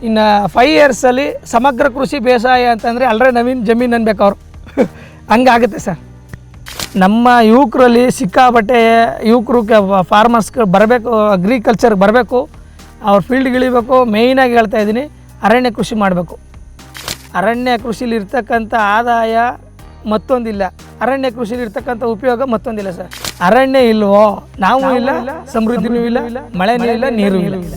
ಇನ್ನು 5 ಇಯರ್ಸಲ್ಲಿ ಸಮಗ್ರ ಕೃಷಿ ಬೇಸಾಯ ಅಂತಂದರೆ ಅಲ್ಲರೆ ನವೀನ್ ಜಮೀನು ಅನ್ಬೇಕು ಅವರು ಹಂಗಾಗುತ್ತೆ ಸರ್. ನಮ್ಮ ಯುವಕರಲ್ಲಿ ಸಿಕ್ಕಾಪಟ್ಟೆ ಯುವಕರು ಫಾರ್ಮರ್ಸ್ಗೆ ಬರಬೇಕು, ಅಗ್ರಿಕಲ್ಚರ್ಗೆ ಬರಬೇಕು, ಅವ್ರ ಫೀಲ್ಡ್ಗೆ ಇಳಿಬೇಕು. ಮೇಯ್ನಾಗಿ ಹೇಳ್ತಾ ಇದ್ದೀನಿ, ಅರಣ್ಯ ಕೃಷಿ ಮಾಡಬೇಕು. ಅರಣ್ಯ ಕೃಷಿಲಿ ಇರ್ತಕ್ಕಂಥ ಆದಾಯ ಮತ್ತೊಂದಿಲ್ಲ, ಅರಣ್ಯ ಕೃಷಿಲಿ ಇರ್ತಕ್ಕಂಥ ಉಪಯೋಗ ಮತ್ತೊಂದಿಲ್ಲ ಸರ್. ಅರಣ್ಯ ಇಲ್ವೋ ನಾವು ಇಲ್ಲ, ಸಮೃದ್ಧಿನೂ ಇಲ್ಲ, ಮಳೆನೂ ಇಲ್ಲ, ನೀರು ಇಲ್ಲ.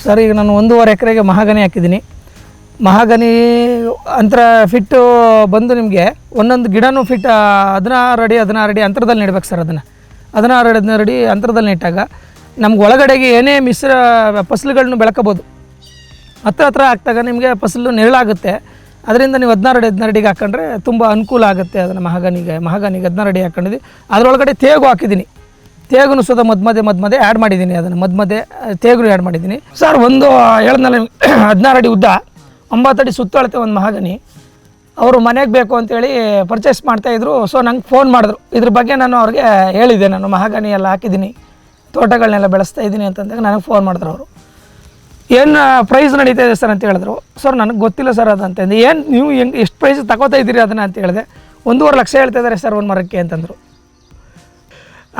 ಸರ್ ಈಗ ನಾನು 1.5 ಎಕರೆಗೆ ಮಹಾಗನಿ ಹಾಕಿದ್ದೀನಿ. ಮಹಾಗನಿ ಅಂತರ ಫಿಟ್ಟು ಬಂದು ನಿಮಗೆ ಒಂದೊಂದು ಗಿಡನೂ ಫಿಟ್ 16 ಅಡಿ ಅಂತರದಲ್ಲಿ ನೆಡ್ಬೇಕು ಸರ್. ಅದನ್ನು 16 ಅಡಿ ಅಂತರದಲ್ಲಿ ನೆಟ್ಟಾಗ ನಮ್ಗೆ ಒಳಗಡೆಗೆ ಏನೇ ಮಿಶ್ರ ಫಸಲುಗಳನ್ನ ಬೆಳ್ಕೋಬೋದು. ಹತ್ರ ಆಗ್ತಾಗ ನಿಮಗೆ ಫಸಲು ನೆರಳಾಗುತ್ತೆ. ಅದರಿಂದ ನೀವು 16 ಅಡಿಗೆ ಹಾಕೊಂಡ್ರೆ ತುಂಬ ಅನುಕೂಲ ಆಗುತ್ತೆ. ಅದನ್ನು ಮಹಾಗನಿಗೆ 16 ಅಡಿ ಹಾಕೊಂಡಿದ್ವಿ. ಅದರೊಳಗಡೆ ತೇಗು ಹಾಕಿದ್ದೀನಿ. ತೇಗುನು ಸುದ ಮಧ್ಯ ಆ್ಯಡ್ ಮಾಡಿದ್ದೀನಿ. ಅದನ್ನು ಮಧ್ಯ ತೇಗುನು ಆ್ಯಡ್ ಮಾಡಿದ್ದೀನಿ ಸರ್. ಒಂದು ಹೇಳಿದ್ನಲ್ಲ 16 ಅಡಿ ಉದ್ದ, 9 ಅಡಿ ಸುತ್ತಳತೆ ಒಂದು ಮಹಾಗನಿ. ಅವರು ಮನೆಗೆ ಬೇಕು ಅಂತೇಳಿ ಪರ್ಚೇಸ್ ಮಾಡ್ತಾಯಿದ್ರು. ಸೊ ನಂಗೆ ಫೋನ್ ಮಾಡಿದ್ರು. ಇದ್ರ ಬಗ್ಗೆ ನಾನು ಅವ್ರಿಗೆ ಹೇಳಿದ್ದೆ, ನಾನು ಮಹಾಗನಿ ಎಲ್ಲ ಹಾಕಿದ್ದೀನಿ, ತೋಟಗಳನ್ನೆಲ್ಲ ಬೆಳೆಸ್ತಾ ಇದ್ದೀನಿ ಅಂತಂದಾಗ ನನಗೆ ಫೋನ್ ಮಾಡಿದ್ರು ಅವರು. ಏನು ಪ್ರೈಸ್ ನಡೀತಾ ಇದೆ ಸರ್ ಅಂತ ಹೇಳಿದ್ರು. ಸರ್ ನನಗೆ ಗೊತ್ತಿಲ್ಲ ಸರ್ ಅದು ಅಂತಂದು. ಏನು ನೀವು ಎಷ್ಟು ಪ್ರೈಸ್ ತಗೋತಾ ಇದ್ದೀರಿ ಅದನ್ನು ಅಂತ ಹೇಳಿದೆ. 1.5 ಲಕ್ಷ ಹೇಳ್ತಾ ಇದ್ದಾರೆ ಸರ್ ಒಂದು ಮರಕ್ಕೆ ಅಂತಂದರು.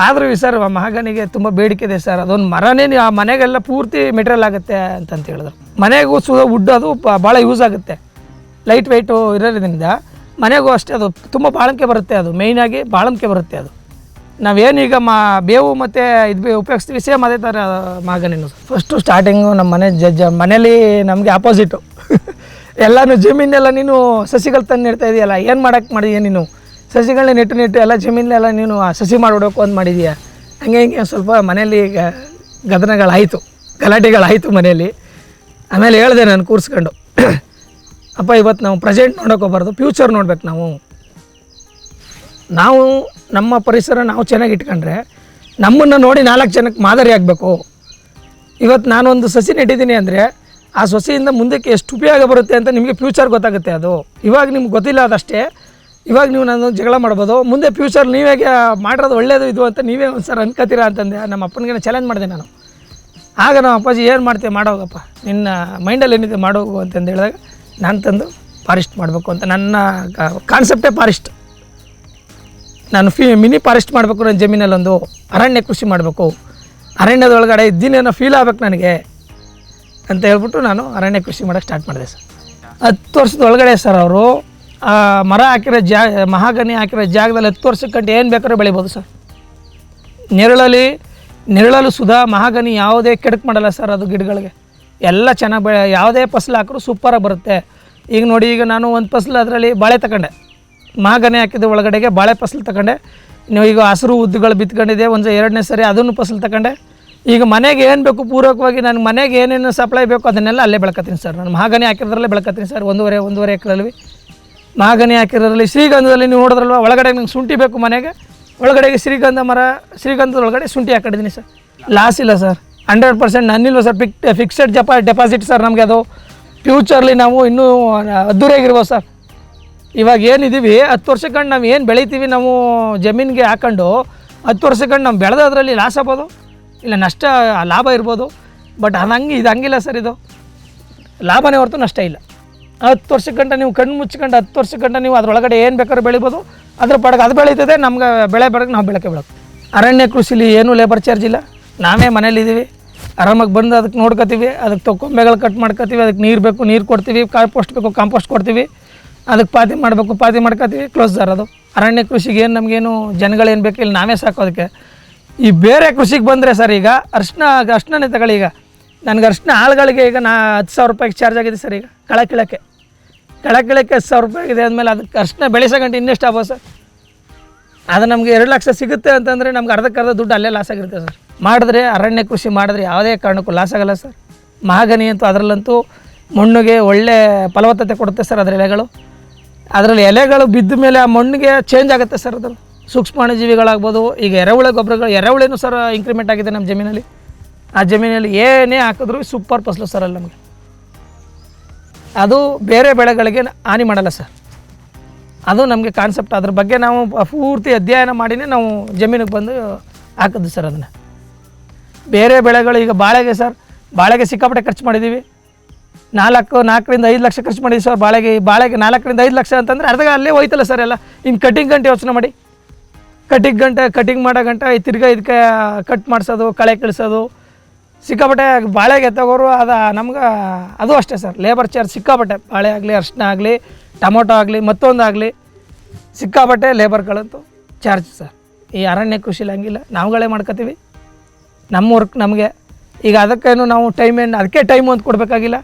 ಆದರೂ ಸರ್ ಮಹಾಗನಿಗೆ ತುಂಬ ಬೇಡಿಕೆ ಇದೆ ಸರ್. ಅದೊಂದು ಮರನೇ ಆ ಮನೆಗೆಲ್ಲ ಪೂರ್ತಿ ಮೆಟೀರಿಯಲ್ ಆಗುತ್ತೆ ಅಂತಂತ ಹೇಳಿದ್ರು. ಮನೆಗೂ ಸುದ ವುಡ್ ಅದು ಭಾಳ ಯೂಸ್ ಆಗುತ್ತೆ, ಲೈಟ್ ವೆಯ್ಟು ಇರೋದ್ರಿಂದ ಮನೆಗೂ ಅಷ್ಟೇ ಅದು ತುಂಬ ಬಾಳಿಕೆ ಬರುತ್ತೆ. ಅದು ಮೇಯ್ನಾಗಿ ಬಾಳಿಕೆ ಬರುತ್ತೆ. ಅದು ನಾವೇನೀಗ ಬೇವು ಮತ್ತು ಇದು ಉಪಯೋಗಿಸ್ತೀವಿ, ಸೇಮ್ ಅದೇ ಥರ ಮಹಾಗನಿನೂ. ಫಸ್ಟು ಸ್ಟಾರ್ಟಿಂಗು ನಮ್ಮ ಮನೇಲಿ ನಮಗೆ ಆಪೋಸಿಟು ಎಲ್ಲನೂ ಜಮೀನೆಲ್ಲ ನೀನು ಸಸಿಗಳು ತಂದು ನೆಡ್ತಾ ಇದೆಯಲ್ಲ, ಏನು ಮಾಡಿದೀಯ ನೀನು? ಸಸಿಗಳನ್ನ ನೆಟ್ಟು ಎಲ್ಲ ಜಮೀನೆಲ್ಲ ನೀನು ಸಸಿ ಮಾಡಿಬಿಡೋಕು ಅಂತ ಮಾಡಿದೀಯ. ಹಿಂಗೆ ಸ್ವಲ್ಪ ಮನೇಲಿ ಗಲಾಟೆಗಳಾಯಿತು ಮನೇಲಿ. ಆಮೇಲೆ ಹೇಳಿದೆ ನಾನು ಕೂರಿಸ್ಕೊಂಡು, ಅಪ್ಪ ಇವತ್ತು ನಾವು ಪ್ರೆಸೆಂಟ್ ನೋಡೋಕೋಬಾರ್ದು, ಫ್ಯೂಚರ್ ನೋಡ್ಬೇಕು. ನಾವು ನಮ್ಮ ಪರಿಸರ ನಾವು ಚೆನ್ನಾಗಿ ಇಟ್ಕೊಂಡ್ರೆ ನಮ್ಮನ್ನು ನೋಡಿ 4 ಜನಕ್ಕೆ ಮಾದರಿ ಆಗಬೇಕು. ಇವತ್ತು ನಾನೊಂದು ಸಸಿ ನೆಟ್ಟಿದ್ದೀನಿ ಅಂದರೆ ಆ ಸಸಿಯಿಂದ ಮುಂದಕ್ಕೆ ಎಷ್ಟು ಉಪಯೋಗ ಬರುತ್ತೆ ಅಂತ ನಿಮಗೆ ಫ್ಯೂಚರ್ ಗೊತ್ತಾಗುತ್ತೆ. ಅದು ಇವಾಗ ನಿಮ್ಗೆ ಗೊತ್ತಿಲ್ಲ ಅದಷ್ಟೇ. ಇವಾಗ ನೀವು ನಾನು ಜಗಳ ಮಾಡ್ಬೋದು, ಮುಂದೆ ಫ್ಯೂಚರ್ ನೀವೇ ಮಾಡಿರೋದು ಒಳ್ಳೆಯದು ಇದು ಅಂತ ನೀವೇ ಒಂದು ಸರ್ ಅನ್ಕೋತೀರಾ ಅಂತಂದೆ. ನಮ್ಮ ಅಪ್ಪನಿಗೆ ಚಾಲೆಂಜ್ ಮಾಡಿದೆ ನಾನು. ಆಗ ನಮ್ಮ ಅಪ್ಪಾಜಿ ಏನು ಮಾಡ್ತೀವಿ ಮಾಡೋಗಪ್ಪ, ನಿನ್ನ ಮೈಂಡಲ್ಲಿ ಏನಿದೆ ಮಾಡೋಗು ಅಂತಂದು ಹೇಳಿದಾಗ ನಾನು ತಂದು ಫಾರೆಸ್ಟ್ ಮಾಡಬೇಕು ಅಂತ ನನ್ನ ಕಾನ್ಸೆಪ್ಟೇ ಫಾರೆಸ್ಟ್. ನಾನು ಮಿನಿ ಫಾರೆಸ್ಟ್ ಮಾಡಬೇಕು, ನನ್ನ ಜಮೀನಲ್ಲೊಂದು ಅರಣ್ಯ ಕೃಷಿ ಮಾಡಬೇಕು, ಅರಣ್ಯದೊಳಗಡೆ ಇದ್ದೀನೇನೋ ಫೀಲ್ ಆಗಬೇಕು ನನಗೆ ಅಂತ ಹೇಳ್ಬಿಟ್ಟು ನಾನು ಅರಣ್ಯ ಕೃಷಿ ಮಾಡೋಕ್ಕೆ ಸ್ಟಾರ್ಟ್ ಮಾಡಿದೆ ಸರ್. 10 ವರ್ಷದ ಒಳಗಡೆ ಸರ್ ಅವರು ಮರ ಹಾಕಿರೋ ಮಹಾಗನಿ ಹಾಕಿರೋ ಜಾಗದಲ್ಲಿ 10 ವರ್ಷಕ್ಕಂಟು ಏನು ಬೇಕಾದ್ರೂ ಬೆಳಿಬೋದು ಸರ್. ನೆರಳಲು ಸುಧಾ ಮಹಾಗನಿ ಯಾವುದೇ ಕೆಡಕ್ ಮಾಡಲ್ಲ ಸರ್. ಅದು ಗಿಡಗಳಿಗೆ ಎಲ್ಲ ಚೆನ್ನಾಗಿ ಯಾವುದೇ ಫಸಲು ಹಾಕಿದ್ರು ಸೂಪರಾಗಿ ಬರುತ್ತೆ. ಈಗ ನೋಡಿ, ಈಗ ನಾನು ಒಂದು ಫಸಲು ಅದರಲ್ಲಿ ಬಾಳೆ ತಗೊಂಡೆ, ಮಹಾಗನಿ ಹಾಕಿದ ಒಳಗಡೆಗೆ ಬಾಳೆ ಫಸಲು ತಗೊಂಡೆ. ನೀವು ಈಗ ಹಸಿರು ಉದ್ದುಗಳು ಬಿತ್ಕೊಂಡಿದೆ, ಒಂದು 2ನೇ ಸರಿ ಅದನ್ನು ಫಸಲು ತಗೊಂಡೆ. ಈಗ ಮನೆಗೆ ಏನು ಬೇಕು ಪೂರಕವಾಗಿ ನನಗೆ ಮನೆಗೆ ಏನೇನು ಸಪ್ಲೈ ಬೇಕು ಅದನ್ನೆಲ್ಲ ಅಲ್ಲೇ ಬೆಳ್ಕೊತೀನಿ ಸರ್. ನಾನು ಮಹಾಗನಿ ಹಾಕಿರೋದ್ರಲ್ಲೇ ಬೆಳ್ಕೊತೀನಿ ಸರ್. 1.5 ಎಕರೆಯಲ್ಲಿ ಮಹಾಗನಿ ಹಾಕಿರೋದ್ರಲ್ಲಿ ಶ್ರೀಗಂಧದಲ್ಲಿ ನೀವು ನೋಡಿದ್ರಲ್ವ, ಒಳಗಡೆ ನಂಗೆ ಶುಂಠಿ ಬೇಕು ಮನೆಗೆ, ಒಳಗಡೆಗೆ ಶ್ರೀಗಂಧದ ಒಳಗಡೆ ಶುಂಠಿ ಹಾಕೊಂಡಿದ್ದೀನಿ ಸರ್. ಲಾಸ್ ಇಲ್ಲ ಸರ್, 100% ನನ್ನಿಲ್ವ ಸರ್. ಫಿಕ್ಸೆಡ್ ಡೆಪಾಸಿಟ್ ಸರ್ ನಮಗೆ. ಅದು ಫ್ಯೂಚರ್ಲಿ ನಾವು ಇನ್ನೂ ಅದ್ದೂರಿಯಾಗಿರ್ಬೋದು ಸರ್. ಇವಾಗ ಏನಿದ್ದೀವಿ 10 ವರ್ಷಕ್ಕಂಡು ನಾವು ಏನು ಬೆಳಿತೀವಿ ನಾವು ಜಮೀನಿಗೆ ಹಾಕೊಂಡು 10 ವರ್ಷಕ್ಕಂಡು ನಾವು ಬೆಳೆದದ್ರಲ್ಲಿ ಲಾಸ್ ಆಗ್ಬೋದು, ಇಲ್ಲ ನಷ್ಟ ಲಾಭ ಇರ್ಬೋದು. ಬಟ್ ಇದು ಹಂಗಿಲ್ಲ ಸರ್. ಇದು ಲಾಭನೇ ಹೊರತು ನಷ್ಟ ಇಲ್ಲ. 10 ವರ್ಷಕ್ಕಂಟ ನೀವು ಕಣ್ಣು ಮುಚ್ಕೊಂಡು 10 ವರ್ಷಕ್ಕಂಟ ನೀವು ಅದರೊಳಗಡೆ ಏನು ಬೇಕಾದ್ರೂ ಬೆಳಿಬೋದು. ಅದ್ರ ಪಡಗೆ ಅದು ಬೆಳೀತದೆ, ನಮ್ಗೆ ಬೆಳೆ ಬರೋಕ್ಕೆ ನಾವು ಬೆಳಕೆ ಬೆಳಕು. ಅರಣ್ಯ ಕೃಷಿಲಿ ಏನೂ ಲೇಬರ್ ಚಾರ್ಜ್ ಇಲ್ಲ. ನಾವೇ ಮನೇಲಿದ್ದೀವಿ, ಆರಾಮಾಗಿ ಬಂದು ಅದಕ್ಕೆ ನೋಡ್ಕೊತೀವಿ, ಅದಕ್ಕೆ ಕೊಂಬೆಗಳು ಕಟ್ ಮಾಡ್ಕೊತೀವಿ, ಅದಕ್ಕೆ ನೀರು ಬೇಕು ನೀರು ಕೊಡ್ತೀವಿ, ಕಾಂಪೋಸ್ಟ್ ಬೇಕು ಕಾಂಪೋಸ್ಟ್ ಕೊಡ್ತೀವಿ, ಅದಕ್ಕೆ ಪಾತಿ ಮಾಡಬೇಕು ಪಾತಿ ಮಾಡ್ಕೊತೀವಿ, ಕ್ಲೋಸ್ ಸರ್. ಅದು ಅರಣ್ಯ ಕೃಷಿಗೆ ಏನು ನಮಗೇನು ಜನಗಳೇನು ಬೇಕು, ಇಲ್ಲಿ ನಾವೇ ಸಾಕೋದಕ್ಕೆ. ಈ ಬೇರೆ ಕೃಷಿಗೆ ಬಂದರೆ ಸರ್, ಈಗ ಅರ್ಶಿಣನೇ ತಗೊಳ್ಳಿ. ಈಗ ನನಗೆ ಅರ್ಶಿಣ ಆಳುಗಳಿಗೆ ಈಗ 10,000 ರೂಪಾಯಿಗೆ ಚಾರ್ಜ್ ಆಗಿದೆ ಸರ್. ಈಗ ಕಳೆ ಕೀಳಕ್ಕೆ 10,000 ರೂಪಾಯಿ ಆಗಿದೆ ಅಂದಮೇಲೆ ಅದಕ್ಕೆ ಅರ್ಶಿಣ ಬೆಳೆಸೋಗಂಟು ಇನ್ನೆಷ್ಟು ಆಗ್ಬೋದು ಸರ್? ಅದು ನಮಗೆ 2 ಲಕ್ಷ ಸಿಗುತ್ತೆ ಅಂತಂದರೆ ನಮ್ಗೆ ಅರ್ಧಕ್ಕರ್ಧ ದುಡ್ಡು ಅಲ್ಲೇ ಲಾಸ್ ಆಗಿರುತ್ತೆ ಸರ್. ಮಾಡಿದ್ರೆ ಅರಣ್ಯ ಕೃಷಿ ಮಾಡಿದ್ರೆ ಯಾವುದೇ ಕಾರಣಕ್ಕೂ ಲಾಸ್ ಆಗೋಲ್ಲ ಸರ್. ಮಹಾಗನಿ ಅಂತೂ ಅದರಲ್ಲಂತೂ ಮಣ್ಣಿಗೆ ಒಳ್ಳೆ ಫಲವತ್ತತೆ ಕೊಡುತ್ತೆ ಸರ್ ಅದರ ಎಲೆಗಳು. ಅದರಲ್ಲಿ ಎಲೆಗಳು ಬಿದ್ದ ಮೇಲೆ ಆ ಮಣ್ಣಿಗೆ ಚೇಂಜ್ ಆಗುತ್ತೆ ಸರ್. ಅದು ಸೂಕ್ಷ್ಮಾಣುಜೀವಿಗಳಾಗ್ಬೋದು. ಈಗ ಎರೆಹುಳ ಗೊಬ್ಬರಗಳು, ಎರೆಹುಳೇನು ಸರ್ ಇಂಕ್ರಿಮೆಂಟ್ ಆಗಿದೆ ನಮ್ಮ ಜಮೀನಲ್ಲಿ. ಆ ಜಮೀನಲ್ಲಿ ಏನೇ ಹಾಕಿದ್ರು ಸೂಪರ್ ಫಸಲು ಸರ್ ಅಲ್ಲಿ ನಮಗೆ. ಅದು ಬೇರೆ ಬೆಳೆಗಳಿಗೆ ಹಾನಿ ಮಾಡಲ್ಲ ಸರ್. ಅದು ನಮಗೆ ಕಾನ್ಸೆಪ್ಟ್. ಅದ್ರ ಬಗ್ಗೆ ನಾವು ಪೂರ್ತಿ ಅಧ್ಯಯನ ಮಾಡಿನೇ ನಾವು ಜಮೀನಿಗೆ ಬಂದು ಹಾಕಿದ್ವಿ ಸರ್ ಅದನ್ನು. ಬೇರೆ ಬೆಳೆಗಳು ಈಗ ಬಾಳೆಗೆ ಸರ್, ಬಾಳೆಗೆ ಸಿಕ್ಕಾಪಟ್ಟೆ ಖರ್ಚು ಮಾಡಿದ್ದೀವಿ. 4ರಿಂದ 5 ಲಕ್ಷ ಖರ್ಚು ಮಾಡಿದ್ದೀವಿ ಸರ್ ಬಾಳೆಗೆ. 4ರಿಂದ 5 ಲಕ್ಷ ಅಂತಂದರೆ ಅರ್ಧ ಅಲ್ಲೇ ಹೋಯ್ತಲ್ಲ ಸರ್ ಎಲ್ಲ. ಇನ್ನು ಕಟಿಂಗ್ ಗಂಟೆ ಯೋಚನೆ ಮಾಡಿ, ಕಟಿಂಗ್ ಮಾಡೋ ಗಂಟೆ ತಿರ್ಗಾ ಇದಕ್ಕೆ ಕಟ್ ಮಾಡಿಸೋದು, ಕಳೆ ಕಳಿಸೋದು, ಸಿಕ್ಕಾಪಟ್ಟೆ ಬಾಳೆಗೆ ತಗೋರು. ನಮ್ಗೆ ಅದು ಅಷ್ಟೇ ಸರ್, ಲೇಬರ್ ಚಾರ್ಜ್ ಸಿಕ್ಕಾಪಟ್ಟೆ. ಬಾಳೆ ಆಗಲಿ, ಅರಿಶಿನ ಆಗಲಿ, ಟೊಮೊಟೊ ಆಗಲಿ, ಮತ್ತೊಂದು ಆಗಲಿ, ಸಿಕ್ಕಾಪಟ್ಟೆ ಲೇಬರ್ಗಳಂತೂ ಚಾರ್ಜ್ ಸರ್. ಈ ಅರಣ್ಯ ಕೃಷಿಲಿ ಹಂಗಿಲ್ಲ, ನಾವುಗಳೇ ಮಾಡ್ಕೋತೀವಿ ನಮ್ಮ ವರ್ಕ್ ನಮಗೆ. ಈಗ ಅದಕ್ಕೇನು ನಾವು ಅದಕ್ಕೆ ಟೈಮು ಅಂತ ಕೊಡಬೇಕಾಗಿಲ್ಲ.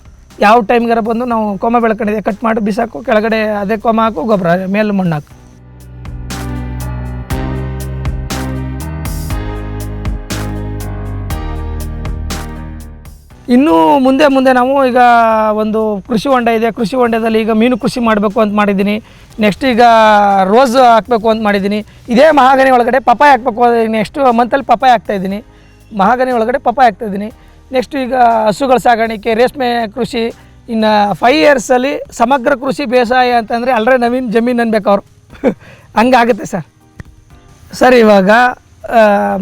ಯಾವ ಟೈಮ್ಗಾರ ಬಂದು ನಾವು ಕೊಮ್ಮ ಬೆಳ್ಕೊಂಡಿದೆ ಕಟ್ ಮಾಡಿ ಬಿಸಾಕು, ಕೆಳಗಡೆ ಅದೇ ಕೊಮ್ಮ ಹಾಕು, ಗೊಬ್ಬರ ಮೇಲೆ ಮಣ್ಣು ಹಾಕು. ಇನ್ನೂ ಮುಂದೆ ನಾವು ಈಗ ಒಂದು ಕೃಷಿ ಹೊಂಡ ಇದೆ. ಕೃಷಿ ಹೊಂಡದಲ್ಲಿ ಈಗ ಮೀನು ಕೃಷಿ ಮಾಡಬೇಕು ಅಂತ ಮಾಡಿದ್ದೀನಿ. ನೆಕ್ಸ್ಟ್ ಈಗ ರೋಸ್ ಹಾಕಬೇಕು ಅಂತ ಮಾಡಿದ್ದೀನಿ. ಇದೇ ಮಹಾಗನಿ ಒಳಗಡೆ ಪಪಾಯ ಹಾಕಬೇಕು. ನೆಕ್ಸ್ಟ್ ಮಂತಲ್ಲಿ ಪಪಾಯ ಹಾಕ್ತಾಯಿದ್ದೀನಿ. ಮಹಾಗನಿ ಒಳಗಡೆ ಪಪಾಯ ಹಾಕ್ತಾಯಿದ್ದೀನಿ. ನೆಕ್ಸ್ಟ್ ಈಗ ಹಸುಗಳ ಸಾಗಾಣಿಕೆ, ರೇಷ್ಮೆ ಕೃಷಿ. ಇನ್ನು 5 ಇಯರ್ಸಲ್ಲಿ ಸಮಗ್ರ ಕೃಷಿ ಬೇಸಾಯ ಅಂತಂದರೆ ಅಲ್ಲರೆ ನವೀನ್ ಜಮೀನು ಅನ್ಬೇಕು ಅವರು. ಹಂಗಾಗುತ್ತೆ ಸರ್. ಇವಾಗ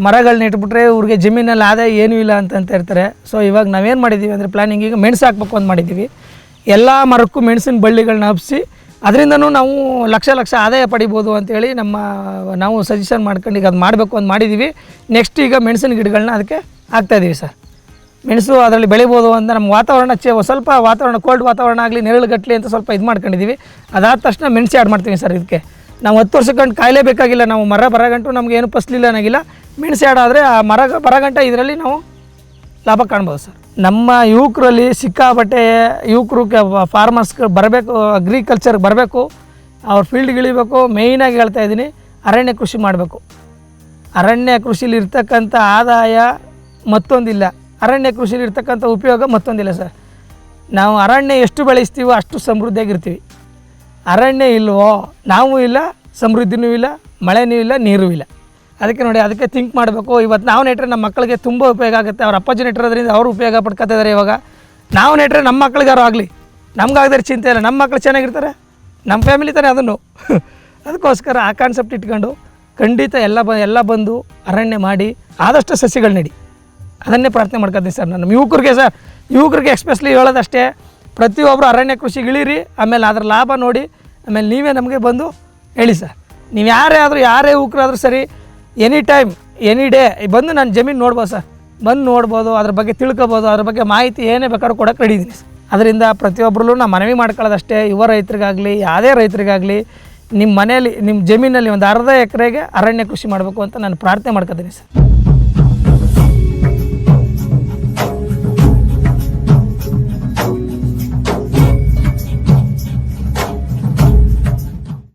ಮರಗಳನ್ನ ಇಟ್ಬಿಟ್ರೆ ಇವ್ರಿಗೆ ಜಮೀನಲ್ಲಿ ಆದಾಯ ಏನೂ ಇಲ್ಲ ಅಂತ ಇರ್ತಾರೆ. ಸೊ ಇವಾಗ ನಾವೇನು ಮಾಡಿದ್ದೀವಿ ಅಂದರೆ ಪ್ಲ್ಯಾನಿಂಗ್, ಈಗ ಮೆಣಸು ಹಾಕ್ಬೇಕು ಅಂತ ಮಾಡಿದ್ದೀವಿ. ಎಲ್ಲ ಮರಕ್ಕೂ ಮೆಣಸಿನ ಬಳ್ಳಿಗಳನ್ನ ಹಬ್ಬಿಸಿ ಅದರಿಂದನೂ ನಾವು ಲಕ್ಷ ಆದಾಯ ಪಡಿಬೋದು ಅಂತೇಳಿ ನಾವು ಸಜೆಷನ್ ಮಾಡ್ಕೊಂಡು ಈಗ ಅದು ಮಾಡಬೇಕು ಅಂತ ಮಾಡಿದ್ದೀವಿ. ನೆಕ್ಸ್ಟ್ ಈಗ ಮೆಣಸಿನ ಗಿಡಗಳನ್ನ ಅದಕ್ಕೆ ಹಾಕ್ತಾಯಿದ್ದೀವಿ ಸರ್. ಮೆಣಸು ಅದರಲ್ಲಿ ಬೆಳಿಬೋದು ಅಂತ ನಮ್ಮ ವಾತಾವರಣ ಸ್ವಲ್ಪ ವಾತಾವರಣ ಕೋಲ್ಡ್ ವಾತಾವರಣ ಆಗಲಿ, ನೆರಳುಗಟ್ಟಲಿ ಅಂತ ಸ್ವಲ್ಪ ಇದು ಮಾಡ್ಕೊಂಡಿದ್ದೀವಿ. ಅದಾದ ತಕ್ಷಣ ಮೆಣಸು ಆ್ಯಡ್ ಮಾಡ್ತೀವಿ ಸರ್. ಇದಕ್ಕೆ ನಾವು 10 ವರ್ಷಕ್ಕಂಟು ಕಾಯಲೇ ಬೇಕಾಗಿಲ್ಲ. ನಾವು ಮರ ಬರಗಂಟು ನಮ್ಗೆ ಏನು ಫಸಲಿಲ್ಲ ಅನ್ನೋಂಗಿಲ್ಲ. ಮೆಣಸು ಆ್ಯಡ್ ಆದರೆ ಆ ಮರ ಬರಗಂಟ ಇದರಲ್ಲಿ ನಾವು ಲಾಭ ಕಾಣ್ಬೋದು ಸರ್. ನಮ್ಮ ಯುವಕರಲ್ಲಿ ಸಿಕ್ಕಾಪಟ್ಟೆ ಯುವಕರು ಫಾರ್ಮರ್ಸ್ಗಳು ಬರಬೇಕು, ಅಗ್ರಿಕಲ್ಚರ್ಗೆ ಬರಬೇಕು, ಅವ್ರ ಫೀಲ್ಡ್ಗೆ ಇಳಿಬೇಕು. ಮೇಯ್ನಾಗಿ ಹೇಳ್ತಾ ಇದ್ದೀನಿ, ಅರಣ್ಯ ಕೃಷಿ ಮಾಡಬೇಕು. ಅರಣ್ಯ ಕೃಷಿಲಿ ಇರ್ತಕ್ಕಂಥ ಆದಾಯ ಮತ್ತೊಂದಿಲ್ಲ, ಅರಣ್ಯ ಕೃಷಿಲಿ ಇರ್ತಕ್ಕಂಥ ಉಪಯೋಗ ಮತ್ತೊಂದಿಲ್ಲ ಸರ್. ನಾವು ಅರಣ್ಯ ಎಷ್ಟು ಬೆಳೆಸ್ತೀವೋ ಅಷ್ಟು ಸಮೃದ್ಧಿಯಾಗಿರ್ತೀವಿ. ಅರಣ್ಯ ಇಲ್ವೋ ನಾವು ಇಲ್ಲ, ಸಮೃದ್ಧಿನೂ ಇಲ್ಲ, ಮಳೆನೂ ಇಲ್ಲ, ನೀರೂ ಇಲ್ಲ. ಅದಕ್ಕೆ ಥಿಂಕ್ ಮಾಡಬೇಕು. ಇವತ್ತು ನಾವು ನೆಟ್ಟರೆ ನಮ್ಮ ಮಕ್ಕಳಿಗೆ ತುಂಬ ಉಪಯೋಗ ಆಗುತ್ತೆ. ಅವ್ರ ಅಪ್ಪಾಜಿ ನೆಟ್ಟಿರೋದ್ರಿಂದ ಅವರು ಉಪಯೋಗ ಪಡ್ಕೊತಿದ್ದಾರೆ. ಇವಾಗ ನಾವು ನೆಟ್ಟರೆ ನಮ್ಮ ಮಕ್ಳಿಗಾರು ಆಗಲಿ, ನಮ್ಗಾಗದ್ರೆ ಚಿಂತೆ ಇಲ್ಲ, ನಮ್ಮ ಮಕ್ಳು ಚೆನ್ನಾಗಿರ್ತಾರೆ, ನಮ್ಮ ಫ್ಯಾಮಿಲಿ ತಾನೇ ಅದನ್ನು. ಅದಕ್ಕೋಸ್ಕರ ಆ ಕಾನ್ಸೆಪ್ಟ್ ಇಟ್ಕೊಂಡು ಖಂಡಿತ ಎಲ್ಲ ಬಂದು ಅರಣ್ಯ ಮಾಡಿ ಆದಷ್ಟು ಸಸಿಗಳು ನೆಡಿ, ಅದನ್ನೇ ಪ್ರಾರ್ಥನೆ ಮಾಡ್ಕೊತೀನಿ ಸರ್. ನಮ್ಮ ಯುವಕರಿಗೆ ಎಕ್ಸ್ಪೆಷಲಿ ಹೇಳೋದಷ್ಟೇ, ಪ್ರತಿಯೊಬ್ಬರು ಅರಣ್ಯ ಕೃಷಿಗೆ ಇಳೀರಿ. ಆಮೇಲೆ ಅದರ ಲಾಭ ನೋಡಿ ಆಮೇಲೆ ನೀವೇ ನಮಗೆ ಬಂದು ಹೇಳಿ ಸರ್. ನೀವು ಯಾರೇ ಯುವಕರಾದರೂ ಸರಿ, ಎನಿ ಟೈಮ್ ಎನಿ ಡೇ ಬಂದು ನಾನು ಜಮೀನು ನೋಡ್ಬೋದು ಸರ್. ಬಂದು ನೋಡ್ಬೋದು, ಅದ್ರ ಬಗ್ಗೆ ತಿಳ್ಕೊಬೋದು, ಅದ್ರ ಬಗ್ಗೆ ಮಾಹಿತಿ ಏನೇ ಬೇಕಾದ್ರೂ ಕೊಡೋಕೆ ರೆಡಿ ಇದ್ದೀನಿ ಸರ್. ಅದರಿಂದ ಪ್ರತಿಯೊಬ್ಬರಲ್ಲೂ ನಾನು ಮನವಿ ಮಾಡ್ಕೊಳ್ಳೋದಷ್ಟೇ, ಯುವ ರೈತರಿಗಾಗಲಿ ಯಾವುದೇ ರೈತರಿಗಾಗಲಿ, ನಿಮ್ಮ ಮನೆಯಲ್ಲಿ ನಿಮ್ಮ ಜಮೀನಲ್ಲಿ ಒಂದು ಅರ್ಧ ಎಕರೆಗೆ ಅರಣ್ಯ ಕೃಷಿ ಮಾಡಬೇಕು ಅಂತ ನಾನು ಪ್ರಾರ್ಥನೆ ಮಾಡ್ಕೊತೀನಿ ಸರ್.